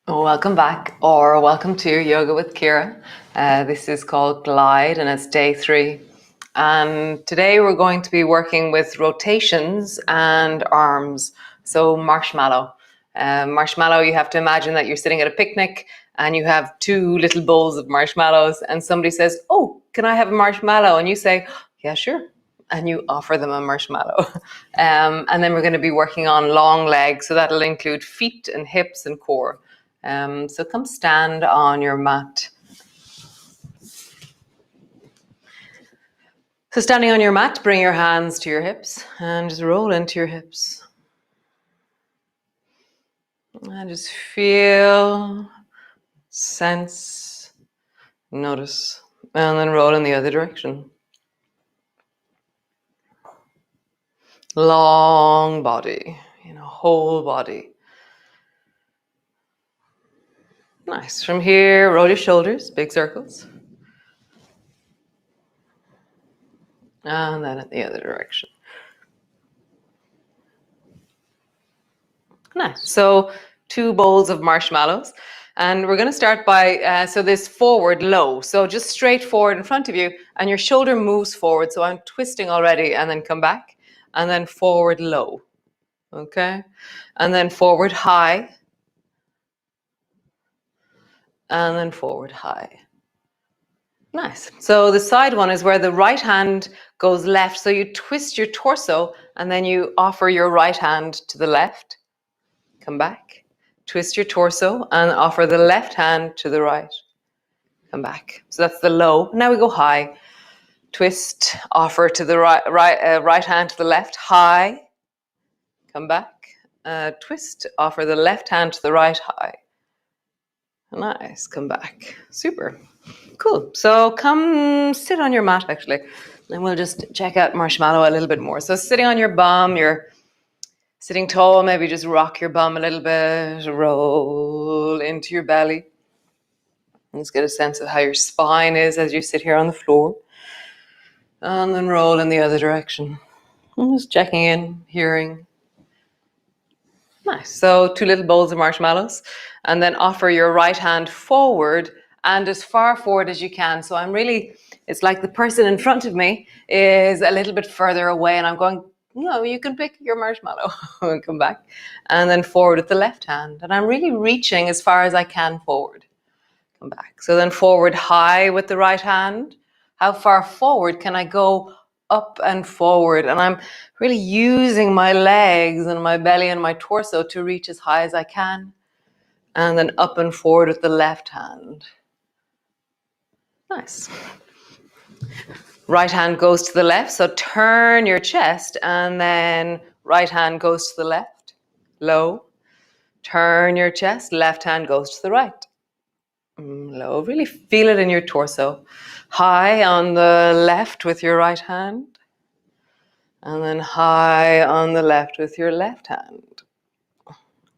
Welcome back, or welcome to Yoga with Ciara. This is called Glide and it's day 3. And today we're going to be working with rotations and arms. So marshmallow. Marshmallow, you have to imagine that you're sitting at a picnic and you have 2 little bowls of marshmallows and somebody says, "Oh, can I have a marshmallow?" And you say, "Yeah, sure." And you offer them a marshmallow. And then we're going to be working on long legs. So that'll include feet and hips and core. So come stand on your mat. So standing on your mat, bring your hands to your hips and just roll into your hips. And just feel, sense, notice, and then roll in the other direction. Long body, whole body. Nice. From here, roll your shoulders, big circles. And then in the other direction. Nice. So 2 bowls of marshmallows. And we're going to start by, so this forward low. So just straight forward in front of you and your shoulder moves forward. So I'm twisting already and then come back and then forward low. Okay. And then forward high. And then forward high. Nice. So the side one is where the right hand goes left. So you twist your torso and then you offer your right hand to the left. Come back. Twist your torso and offer the left hand to the right. Come back. So that's the low. Now we go high. Twist, offer to the right hand to the left. High. Come back. Twist, offer the left hand to the right. High. Nice. Come back. Super. Cool. So come sit on your mat actually. And we'll just check out marshmallow a little bit more. So sitting on your bum, you're sitting tall, maybe just rock your bum a little bit, roll into your belly. And just get a sense of how your spine is as you sit here on the floor. And then roll in the other direction. And just checking in, hearing. Nice. So 2 little bowls of marshmallows. And then offer your right hand forward and as far forward as you can. So it's like the person in front of me is a little bit further away and I'm going, you can pick your marshmallow and come back. And then forward with the left hand. And I'm really reaching as far as I can forward. Come back. So then forward high with the right hand. How far forward can I go up and forward? And I'm really using my legs and my belly and my torso to reach as high as I can. And then up and forward with the left hand. Nice. Right hand goes to the left, so turn your chest and then right hand goes to the left, low. Turn your chest, left hand goes to the right, low. Really feel it in your torso. High on the left with your right hand and then high on the left with your left hand.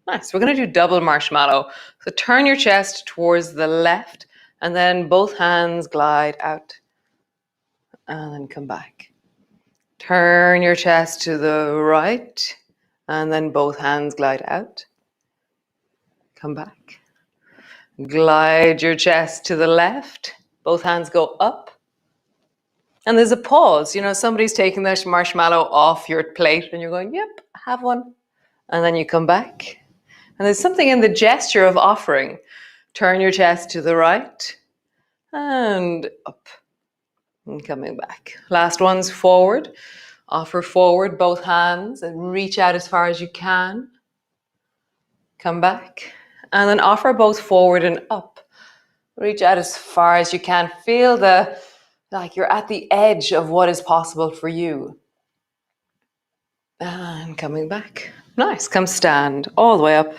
Nice. We're going to do double marshmallow. So turn your chest towards the left and then both hands glide out. And then come back. Turn your chest to the right and then both hands glide out. Come back. Glide your chest to the left. Both hands go up. And there's a pause. Somebody's taking that marshmallow off your plate and you're going, yep, have one. And then you come back. And there's something in the gesture of offering. Turn your chest to the right and up. And coming back. Last one's forward. Offer forward both hands and reach out as far as you can. Come back. And then offer both forward and up. Reach out as far as you can. Feel like you're at the edge of what is possible for you. And coming back. Nice. Come stand all the way up.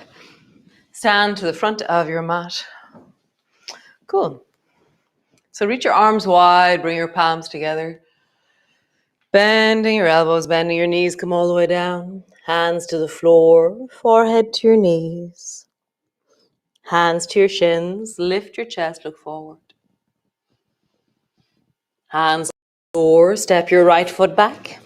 Stand to the front of your mat. Cool. So reach your arms wide, bring your palms together. Bending your elbows, bending your knees, come all the way down. Hands to the floor, forehead to your knees. Hands to your shins, lift your chest, look forward. Hands to the floor, step your right foot back.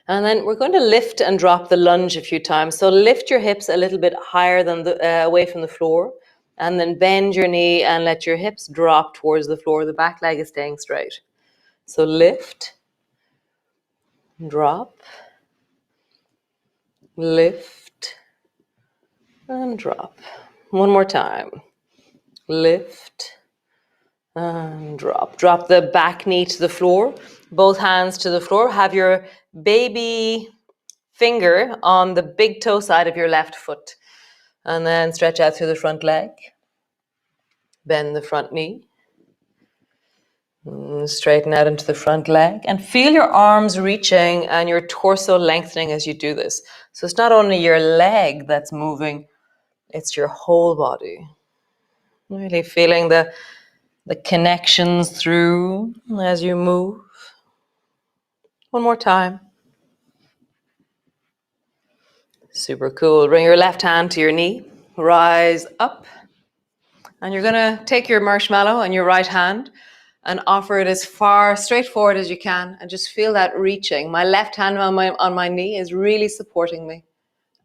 And then we're going to lift and drop the lunge a few times. So lift your hips a little bit higher than away from the floor, and then bend your knee and let your hips drop towards the floor. The back leg is staying straight. So lift, drop, lift, and drop. One more time. Lift and drop. Drop the back knee to the floor, both hands to the floor. Have your baby finger on the big toe side of your left foot. And then stretch out through the front leg. Bend the front knee. Straighten out into the front leg. And feel your arms reaching and your torso lengthening as you do this. So it's not only your leg that's moving, it's your whole body. Really feeling the connections through as you move. One more time. Super cool. Bring your left hand to your knee. Rise up. And you're going to take your marshmallow in your right hand and offer it as far straight forward as you can. And just feel that reaching. My left hand on my knee is really supporting me.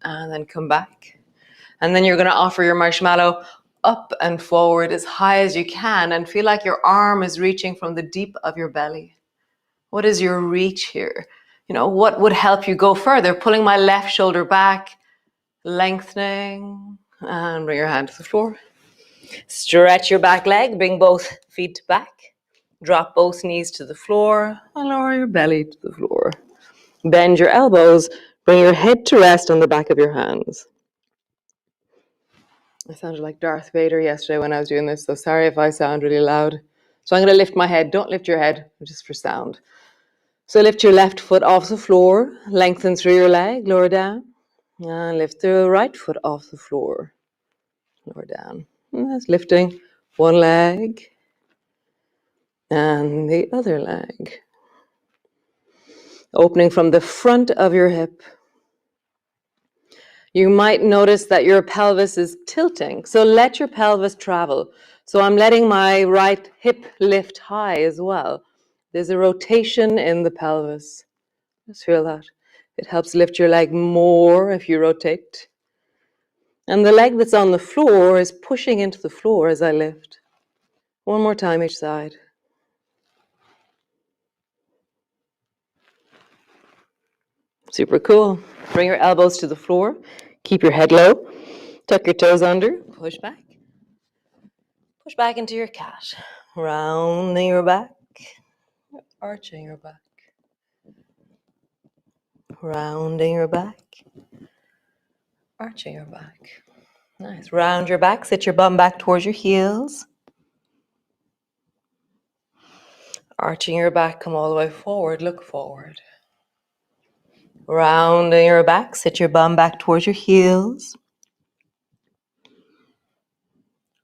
And then come back. And then you're going to offer your marshmallow up and forward as high as you can. And feel like your arm is reaching from the deep of your belly. What is your reach here? You know, what would help you go further? Pulling my left shoulder back, lengthening, and bring your hand to the floor. Stretch your back leg, bring both feet back. Drop both knees to the floor and lower your belly to the floor. Bend your elbows, bring your head to rest on the back of your hands. I sounded like Darth Vader yesterday when I was doing this, so sorry if I sound really loud. So I'm going to lift my head. Don't lift your head, just for sound. So lift your left foot off the floor, lengthen through your leg, lower down. And lift the right foot off the floor, lower down. And that's lifting one leg and the other leg. Opening from the front of your hip. You might notice that your pelvis is tilting, so let your pelvis travel. So I'm letting my right hip lift high as well. There's a rotation in the pelvis. Just feel that. It helps lift your leg more if you rotate. And the leg that's on the floor is pushing into the floor as I lift. One more time each side. Super cool. Bring your elbows to the floor. Keep your head low. Tuck your toes under. Push back. Push back into your cat. Rounding your back. Arching your back. Rounding your back. Arching your back. Nice. Round your back. Sit your bum back towards your heels. Arching your back. Come all the way forward. Look forward. Rounding your back. Sit your bum back towards your heels.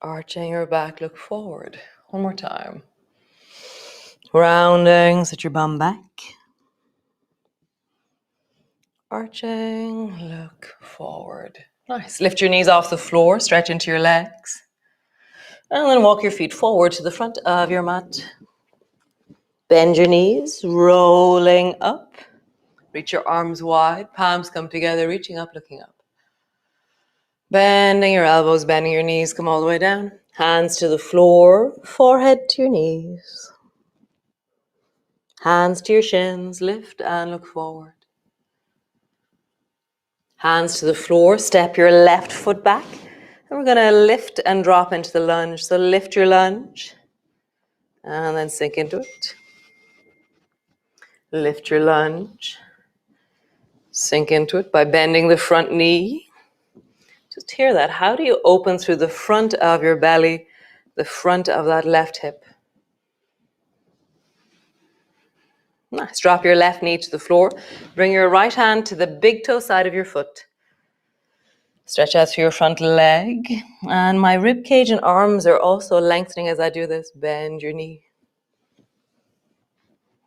Arching your back. Look forward. One more time. Rounding. Sit your bum back. Arching. Look forward. Nice. Lift your knees off the floor. Stretch into your legs. And then walk your feet forward to the front of your mat. Bend your knees. Rolling up. Reach your arms wide. Palms come together. Reaching up, looking up. Bending your elbows, bending your knees, come all the way down. Hands to the floor, forehead to your knees. Hands to your shins, lift and look forward. Hands to the floor, step your left foot back. And we're going to lift and drop into the lunge. So lift your lunge and then sink into it. Lift your lunge. Sink into it by bending the front knee. Just hear that. How do you open through the front of your belly, the front of that left hip? Nice. Drop your left knee to the floor. Bring your right hand to the big toe side of your foot. Stretch out through your front leg. And my rib cage and arms are also lengthening as I do this. Bend your knee.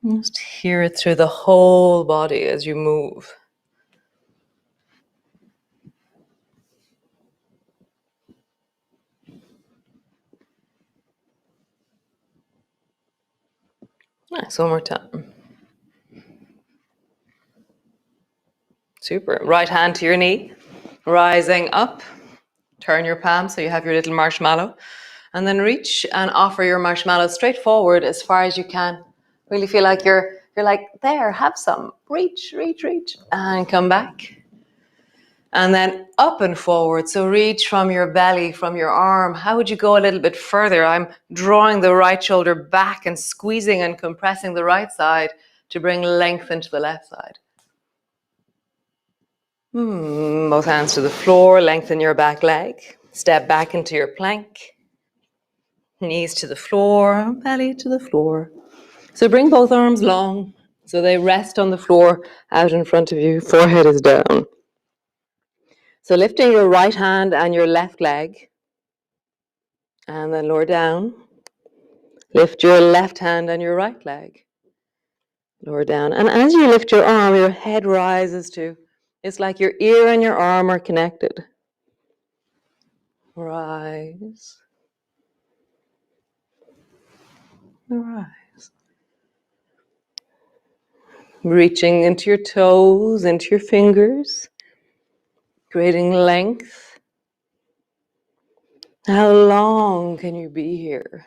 Just hear it through the whole body as you move. Nice. One more time. Super. Right hand to your knee, rising up. Turn your palm so you have your little marshmallow. And then reach and offer your marshmallow straight forward as far as you can. Really feel like you're like, there, have some. Reach, reach, reach. And come back. And then up and forward. So reach from your belly, from your arm. How would you go a little bit further? I'm drawing the right shoulder back and squeezing and compressing the right side to bring length into the left side. Both hands to the floor, lengthen your back leg. Step back into your plank. Knees to the floor, belly to the floor. So bring both arms long so they rest on the floor out in front of you. Forehead is down. So lifting your right hand and your left leg. And then lower down. Lift your left hand and your right leg. Lower down. And as you lift your arm, your head rises too. It's like your ear and your arm are connected. Rise. Rise. Reaching into your toes, into your fingers. Creating length. How long can you be here?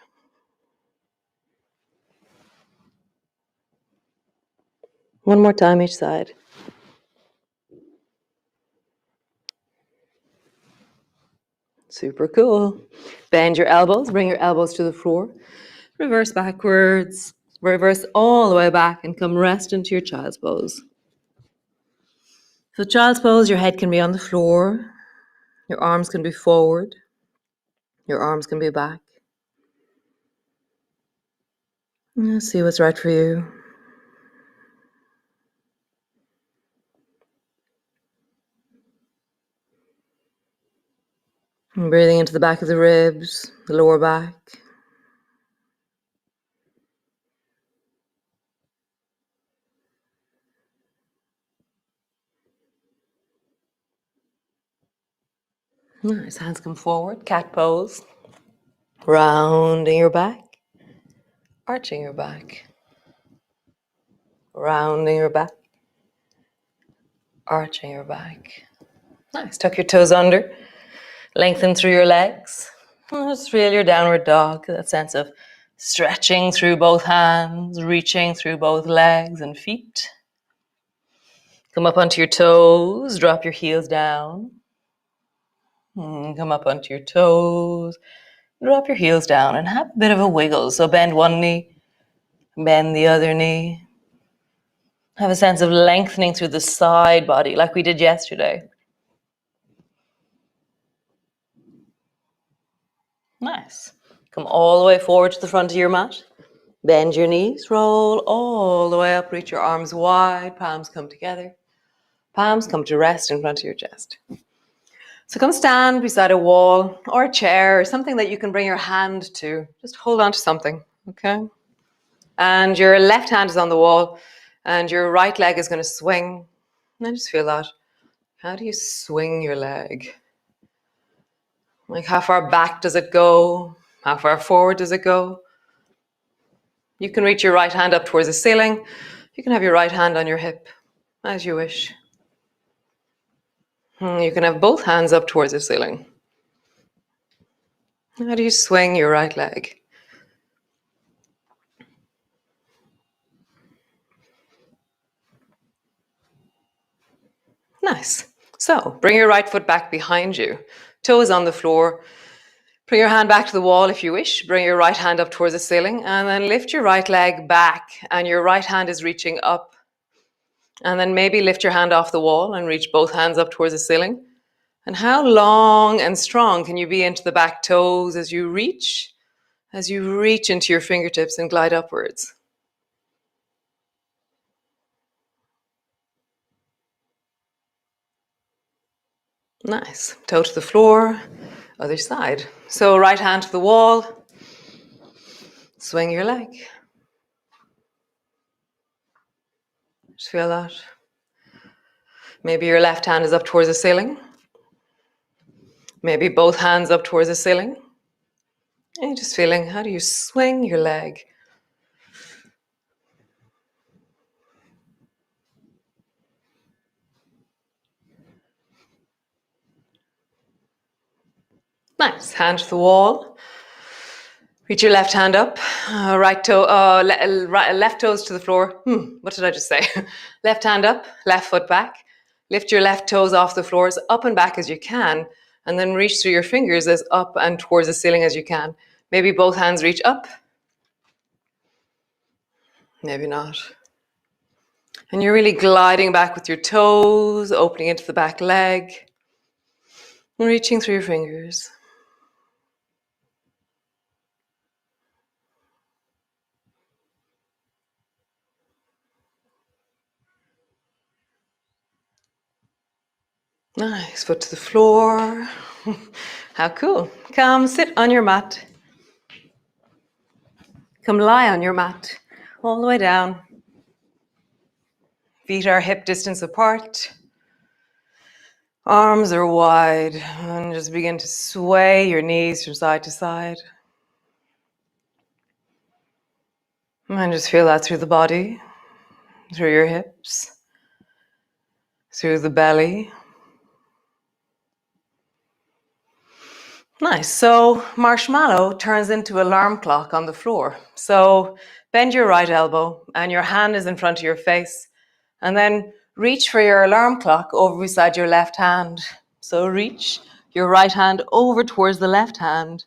One more time each side. Super cool. Bend your elbows, bring your elbows to the floor. Reverse backwards, reverse all the way back and come rest into your child's pose. So child's pose, your head can be on the floor, your arms can be forward, your arms can be back. See what's right for you. And breathing into the back of the ribs, the lower back. Nice, hands come forward, cat pose. Rounding your back, arching your back. Rounding your back, arching your back. Nice, tuck your toes under. Lengthen through your legs. Just feel your downward dog, that sense of stretching through both hands, reaching through both legs and feet. Come up onto your toes, drop your heels down. Come up onto your toes, drop your heels down and have a bit of a wiggle. So bend one knee, bend the other knee. Have a sense of lengthening through the side body like we did yesterday. Nice. Come all the way forward to the front of your mat. Bend your knees, roll all the way up, reach your arms wide, palms come together. Palms come to rest in front of your chest. So come stand beside a wall or a chair or something that you can bring your hand to. Just hold on to something, okay? And your left hand is on the wall and your right leg is going to swing. And I just feel that. How do you swing your leg? Like how far back does it go? How far forward does it go? You can reach your right hand up towards the ceiling. You can have your right hand on your hip, as you wish. You can have both hands up towards the ceiling. How do you swing your right leg? Nice. So bring your right foot back behind you. Toes on the floor. Bring your hand back to the wall if you wish. Bring your right hand up towards the ceiling and then lift your right leg back and your right hand is reaching up. And then maybe lift your hand off the wall and reach both hands up towards the ceiling. And how long and strong can you be into the back toes as you reach into your fingertips and glide upwards? Nice. Toe to the floor, other side. So right hand to the wall, swing your leg. Just feel that. Maybe your left hand is up towards the ceiling. Maybe both hands up towards the ceiling. And you're just feeling, how do you swing your leg? Nice. Hand to the wall. Reach your left hand up. Left toes to the floor. What did I just say? Left hand up, left foot back. Lift your left toes off the floor as up and back as you can, and then reach through your fingers as up and towards the ceiling as you can. Maybe both hands reach up. Maybe not. And you're really gliding back with your toes, opening into the back leg, reaching through your fingers. Nice, foot to the floor. How cool. Come sit on your mat. Come lie on your mat, all the way down. Feet are hip distance apart. Arms are wide, and just begin to sway your knees from side to side. And just feel that through the body, through your hips, through the belly. Nice. So marshmallow turns into alarm clock on the floor. So bend your right elbow and your hand is in front of your face. And then reach for your alarm clock over beside your left hand. So reach your right hand over towards the left hand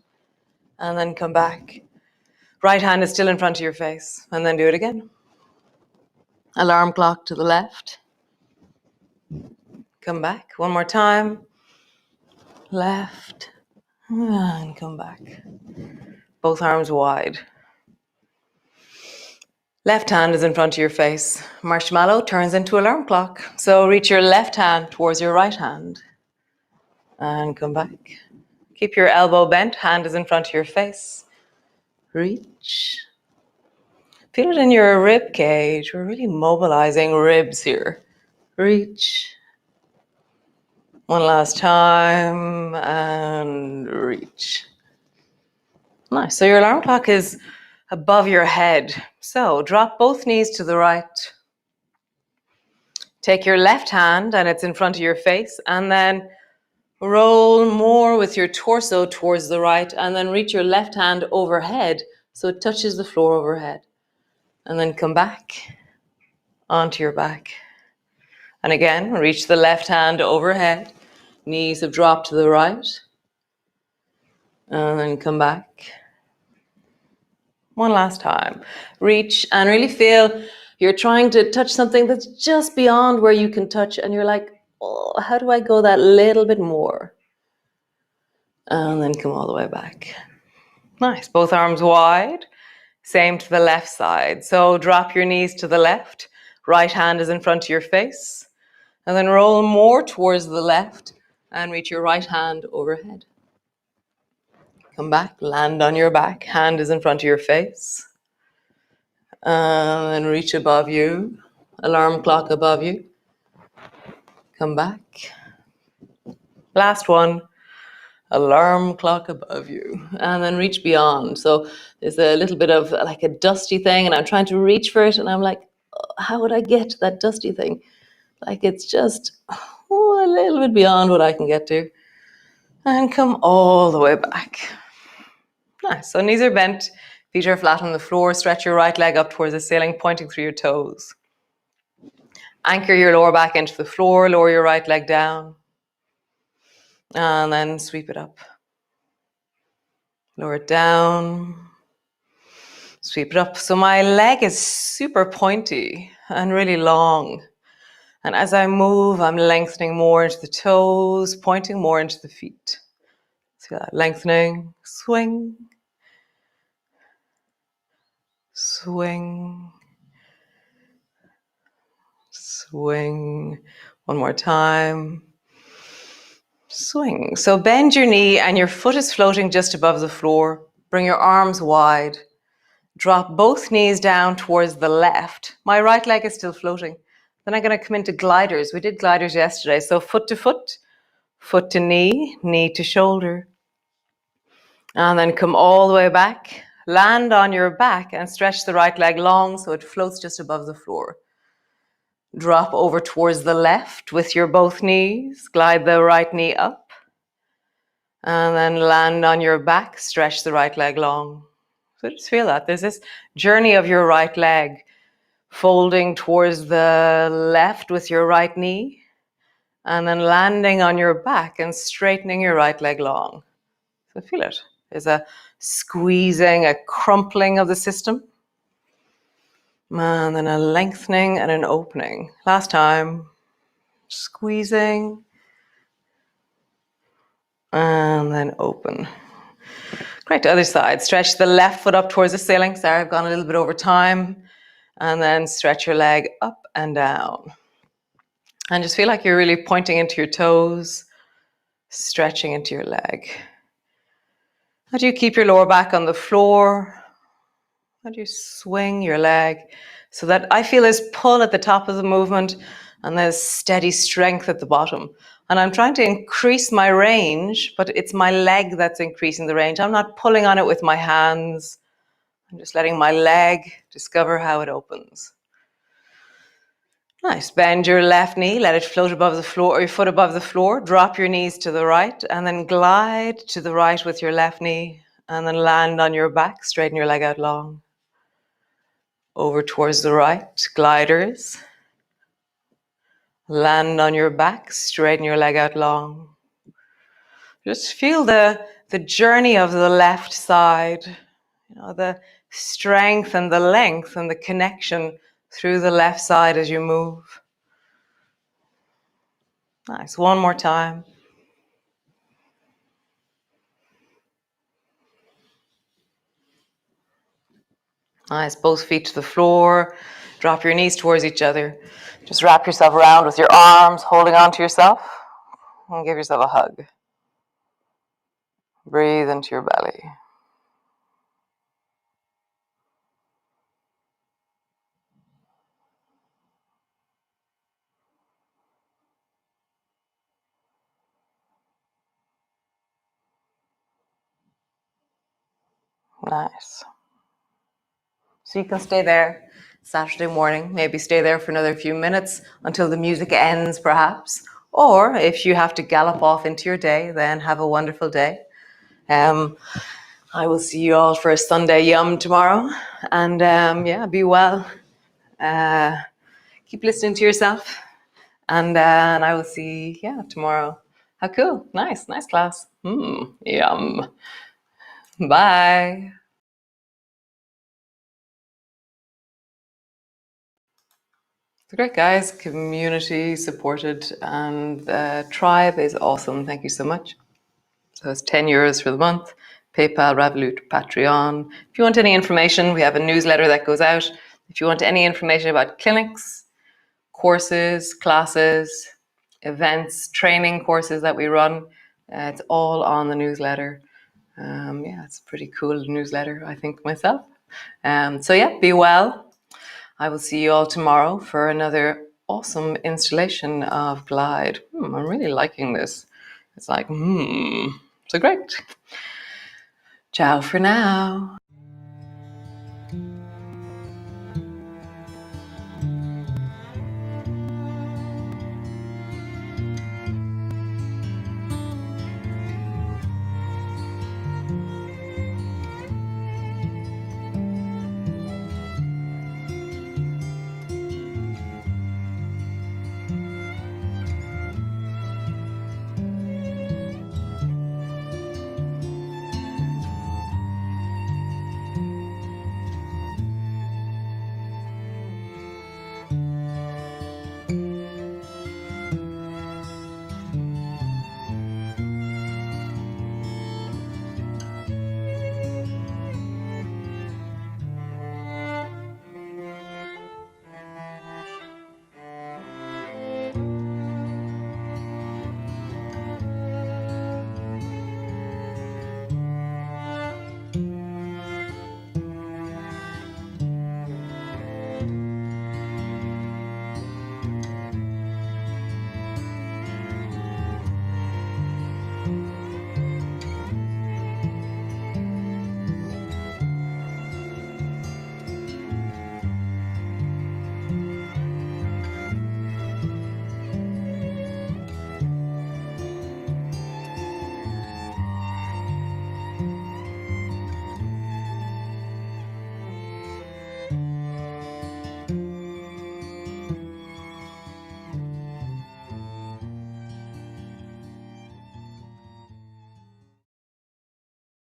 and then come back. Right hand is still in front of your face. And then do it again. Alarm clock to the left. Come back. One more time. Left. And come back. Both arms wide. Left hand is in front of your face. Marshmallow turns into alarm clock. So reach your left hand towards your right hand. And come back. Keep your elbow bent. Hand is in front of your face. Reach. Feel it in your rib cage. We're really mobilizing ribs here. Reach. One last time. And reach. Nice. So your alarm clock is above your head. So drop both knees to the right. Take your left hand and it's in front of your face, and then roll more with your torso towards the right, and then reach your left hand overhead so it touches the floor overhead. And then come back onto your back. And again, reach the left hand overhead. Knees have dropped to the right. And then come back. One last time. Reach and really feel you're trying to touch something that's just beyond where you can touch, and you're like, oh, how do I go that little bit more? And then come all the way back. Nice. Both arms wide. Same to the left side. So drop your knees to the left. Right hand is in front of your face. And then roll more towards the left and reach your right hand overhead. Come back, land on your back. Hand is in front of your face. And then reach above you. Alarm clock above you. Come back. Last one. Alarm clock above you. And then reach beyond. So there's a little bit of like a dusty thing, and I'm trying to reach for it, and I'm like, oh, how would I get to that dusty thing? Like it's just a little bit beyond what I can get to. And come all the way back. Nice. So knees are bent, feet are flat on the floor. Stretch your right leg up towards the ceiling, pointing through your toes. Anchor your lower back into the floor, lower your right leg down. And then sweep it up. Lower it down. Sweep it up. So my leg is super pointy and really long. And as I move, I'm lengthening more into the toes, pointing more into the feet. See that? Lengthening, swing, swing, swing. One more time. Swing. So bend your knee and your foot is floating just above the floor. Bring your arms wide. Drop both knees down towards the left. My right leg is still floating. Then I'm going to come into gliders. We did gliders yesterday. So foot to foot, foot to knee, knee to shoulder. And then come all the way back. Land on your back and stretch the right leg long so it floats just above the floor. Drop over towards the left with your both knees. Glide the right knee up. And then land on your back, stretch the right leg long. So just feel that. There's this journey of your right leg folding towards the left with your right knee, and then landing on your back and straightening your right leg long. So feel it. There's a squeezing, a crumpling of the system, and then a lengthening and an opening. Last time, squeezing, and then open. Great, other side. Stretch the left foot up towards the ceiling. Sorry, I've gone a little bit over time. And then stretch your leg up and down. And just feel like you're really pointing into your toes, stretching into your leg. How do you keep your lower back on the floor? How do you swing your leg so that I feel this pull at the top of the movement and there's steady strength at the bottom? And I'm trying to increase my range, but it's my leg that's increasing the range. I'm not pulling on it with my hands. I'm just letting my leg discover how it opens. Nice. Bend your left knee, let it float above the floor, or your foot above the floor. Drop your knees to the right, and then glide to the right with your left knee, and then land on your back, straighten your leg out long. Over towards the right, gliders. Land on your back, straighten your leg out long. Just feel the journey of the left side, the strength and the length and the connection through the left side as you move. Nice. One more time. Nice. Both feet to the floor. Drop your knees towards each other. Just wrap yourself around with your arms, holding on to yourself, and give yourself a hug. Breathe into your belly. Nice. So you can stay there Saturday morning, maybe stay there for another few minutes until the music ends perhaps. Or if you have to gallop off into your day, then have a wonderful day. I will see you all for a Sunday yum tomorrow. And be well. Keep listening to yourself. And I will see tomorrow. How cool. Nice class. Yum. Bye. So great, guys. Community supported, and the tribe is awesome. Thank you so much. So it's €10 for the month. PayPal, Revolut, Patreon. If you want any information, we have a newsletter that goes out. If you want any information about clinics, courses, classes, events, training courses that we run, it's all on the newsletter. It's a pretty cool newsletter, I think, myself. Be well. I will see you all tomorrow for another awesome installation of Glide. I'm really liking this. It's like, so great. Ciao for now.